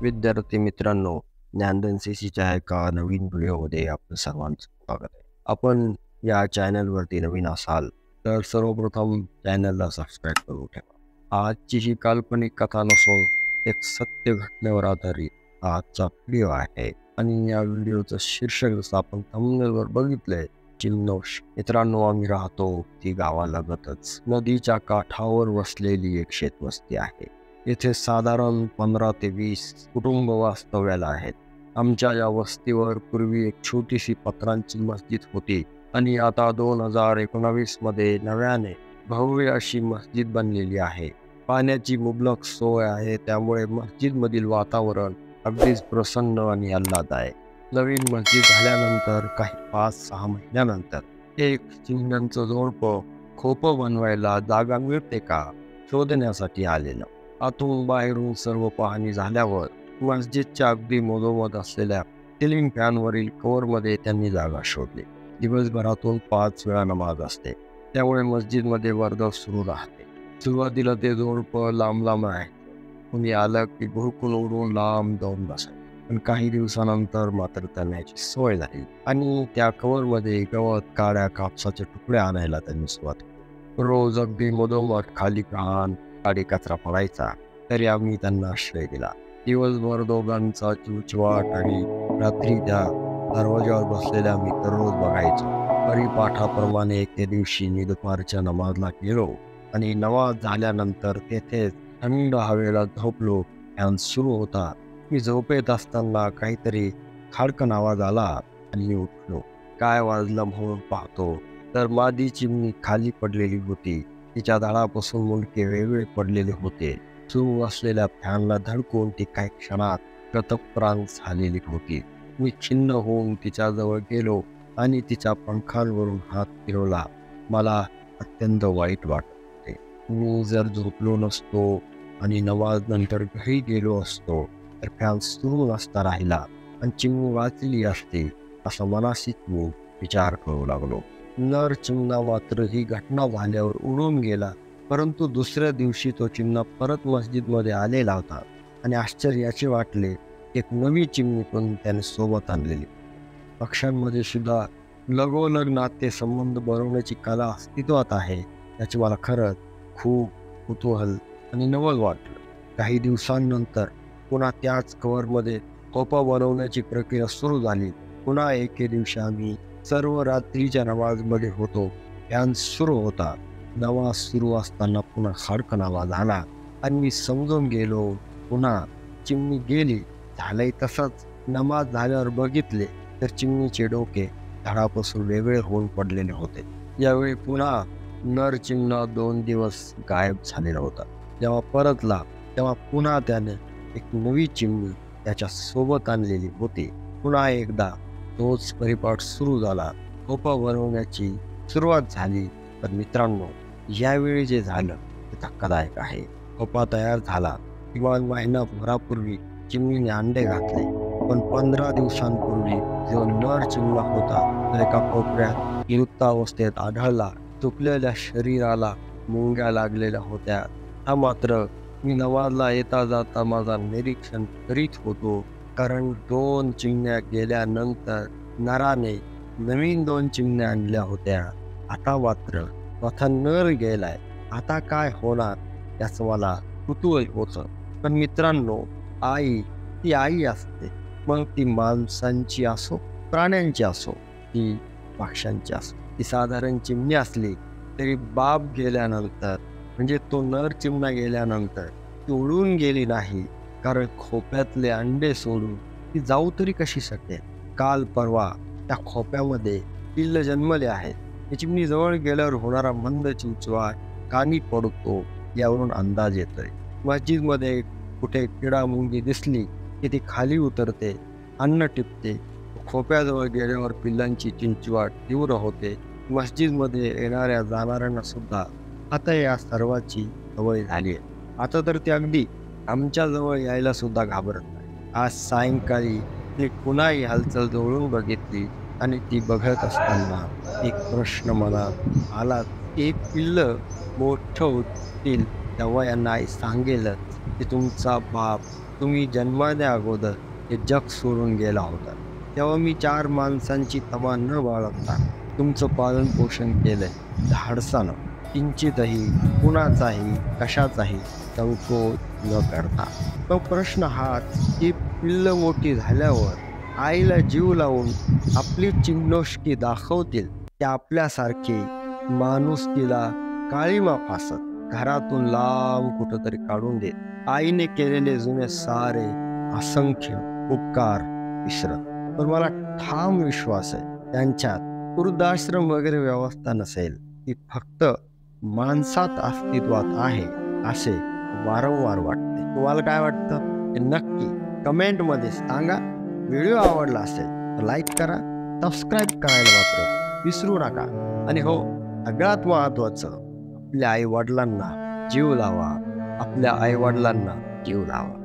विद्यार्थी मित्रांनो, ज्ञानदान CCच्या एका नवीन व्हिडिओमध्ये आपलं सर्वांचं स्वागत आहे. आपण या चॅनलवरती नवीन असाल तर सर्वप्रथम चॅनलला सबस्क्राईब करून ठेवा. आजची ही काल्पनिक कथा नसून एक सत्य घटनेवर आधारित आजचा व्हिडिओ आहे आणि या व्हिडिओचं शीर्षक जसं आपण थंबनेलवर बघितलंय, चिन्नोश. मित्रांनो, आम्ही राहतो ती गावालगतच नदीच्या काठावर वसलेली एक शेतवस्ती आहे. येथे साधारण 15 ते 20 कुटुंब वास्तव्याला आहेत. आमच्या या वस्तीवर पूर्वी एक छोटीशी पत्रांची मस्जिद होती आणि आता 2019 मध्ये नव्याने भव्य अशी मस्जिद बनलेली आहे. पाण्याची मुबलक सोय आहे, त्यामुळे मस्जिदमधील वातावरण अगदीच प्रसन्न आणि आल्हाददायक. नवीन मस्जिद झाल्यानंतर काही 5-6 महिन्यानंतर एक चिमण्यांचं जोडपं खोपं बनवायला जागा मिळते का शोधण्यासाठी आलेलं. आतून बाहेरून सर्व पाहणी झाल्यावर मस्जिदच्या अगदी मधोमध असलेल्या सिलिंग फॅनवरील कव्हरमध्ये त्यांनी जागा शोधली. दिवसभरातून 5 वेळा नमाज असते, त्यामुळे मस्जिदमध्ये वर्दळ सुरू राहते. सुरुवातीला ते जोडपं लांब लांब आहे. कुणी आलं की भुरकून उडून लांब जाऊन बसायचं. पण काही दिवसानंतर मात्र त्यांची सोय झाली आणि त्या कव्हरमध्ये गवत, काड्या, कापसाचे तुकडे आणायला त्यांनी सुरुवात केली. रोज अगदी मधोमध खाली घाण, काडी कचरा पडायचा, तरी आम्ही त्यांना आश्रय दिला. दिवसभर दोघांचा चिवचिवाट आणि रात्री त्या दरवाजावर बसलेल्या आम्ही दररोज बघायचो. परिपाठाप्रमाणे एके दिवशी मी दुपारच्या नमाजला गेलो आणि नमाज झाल्यानंतर तेथेच थंड हवेला झोपलो. फॅन सुरू होता. मी झोपेत असताना काहीतरी खाडकन आवाज आला आणि मी उठलो. काय वाजलं म्हणून पाहतो तर मादी चिमणी खाली पडलेली होती. तिच्या दळापासून मुंडके वेगळे पडलेले होते. सुरू असलेल्या फॅनला धडकून ती काही क्षणात गतप्राण झालेली होती. मी खिन्न होऊन तिच्याजवळ गेलो आणि तिच्या पंखांवरून हात फिरवला. मला अत्यंत वाईट वाटत होते. मी जर झोपलो नसतो आणि नमाज नंतर घरी गेलो असतो तर फॅन सुरू नसता राहिला आणि चिमणी वाचली असती, असा मनाशीच मी विचार करू लागलो. नर चिमणा मात्र ही घटना झाल्यावर उडून गेला, परंतु दुसऱ्या दिवशी तो चिमणा परत मस्जिदमध्ये आलेला होता आणि आश्चर्याचे वाटले, एक नवी चिमणी पण त्याने सोबत आणलेली. पक्ष्यांमध्ये सुद्धा लगोलग नाते संबंध बनवण्याची कला अस्तित्वात आहे, याचे मला खरंच खूप कुतूहल आणि नवल वाटलं. काही दिवसांनंतर पुन्हा त्याच कव्हरमध्ये खोपा बनवण्याची प्रक्रिया सुरू झाली. पुन्हा एके दिवशी आम्ही सर्व रात्रीच्या नमाजमध्ये होतो. फॅन सुरू होता. नमाज सुरू असताना पुन्हा खाडकन आवाज आला आणि मी समजून गेलो पुन्हा चिमणी गेली. झालंय तसंच. नमाज झाल्यावर बघितले तर चिमणीचे डोके झाडापासून वेगळे होऊन पडलेले होते. यावेळी पुन्हा नर चिमणा 2 दिवस गायब झालेला होता. जेव्हा परतला तेव्हा पुन्हा त्याने एक नवी चिमणी त्याच्या सोबत आणलेली होती. पुन्हा एकदा तोच परिपाठ सुरू झाला. खोपा बनवण्याची सुरुवात झाली. तर मित्रांनो, यावेळी जे झालं ते धक्कादायक आहे. खोपा तयार झाला. किमान महिनाभरापूर्वी चिमणीने अंडे घातले, पण 15 दिवसांपूर्वी जो नर चिमणा होता तो एका कोपऱ्यात विलुप्त अवस्थेत आढळला. तुटलेल्या शरीराला मुंग्या लागलेल्या होत्या. हा मात्र मी नमाजला येता जाता माझा निरीक्षण करीत होतो, कारण 2 चिमण्या गेल्यानंतर नराने नवीन 2 चिमण्या आणल्या होत्या. आता मात्र स्वतः नर गेलाय. आता काय होणार याचं मला कुतूहल होतं. पण मित्रांनो, आई ती आई असते, मग ती माणसांची असो, प्राण्यांची असो, ती पक्ष्यांची असो. ती साधारण चिमणी असली तरी बाप गेल्यानंतर, म्हणजे तो नर चिमणा गेल्यानंतर ती उडून गेली नाही, कारण खोप्यातले अंडे सोडून ती जाऊ तरी कशी शकेल. काल परवा त्या खोप्यामध्ये पिल्ल जन्मले आहेत. ही चिमणी जवळ गेल्यावर होणारा मंद चिवचिवाट कानी पडतो, यावरून अंदाज येतोय. मस्जिदमध्ये कुठे किडा मुंगी दिसली की ती खाली उतरते, अन्न टिपते. खोप्याजवळ गेल्यावर पिल्लांची चिंचवाट तीव्र होते. मस्जिदमध्ये येणाऱ्या जाणाऱ्यांना सुद्धा आता या सर्वाची सवय झाली आहे. आता तर ती अगदी आमच्याजवळ यायला सुद्धा घाबरत नाही. आज सायंकाळी ती पुन्हा ही हालचाल जवळून बघितली आणि ती बघत असताना एक प्रश्न मनात आला. एक पिल्लं मोठं होतील तेव्हा यांना आई सांगेलच की तुमचा बाप तुम्ही जन्माच्या अगोदर हे जग सोडून गेला होता, तेव्हा मी 4 माणसांची तमा न बाळगता तुमचं पालन पोषण केलंय धाडसानं, किंचितही कुणाचाही कशाचाही संकोच न करता. तो प्रश्न हाच की पिल्लं मोठी झाल्यावर आईला जीव लावून आपली चिन्नोष्की दाखवतील की आपल्यासारखे माणुसकीला काळीमा फासत घरातून लांब कुठंतरी काढून देत आईने केलेले जुने सारे असंख्य उपकार विसरत. पण मला ठाम विश्वास आहे त्यांच्यात वृद्धाश्रम वगैरे व्यवस्था नसेल, ती फक्त माणसात अस्तित्वात आहे असे वारंवार वाटते. तुम्हाला काय वाटतं हे नक्की कमेंटमध्ये सांगा. व्हिडिओ आवडला असेल तर लाईक करा, सबस्क्राईब करायला मात्र विसरू नका. आणि हो, सगळ्यात महत्त्वाचं, आपल्या आईवडिलांना जीव लावा, आपल्या आईवडिलांना जीव लावा.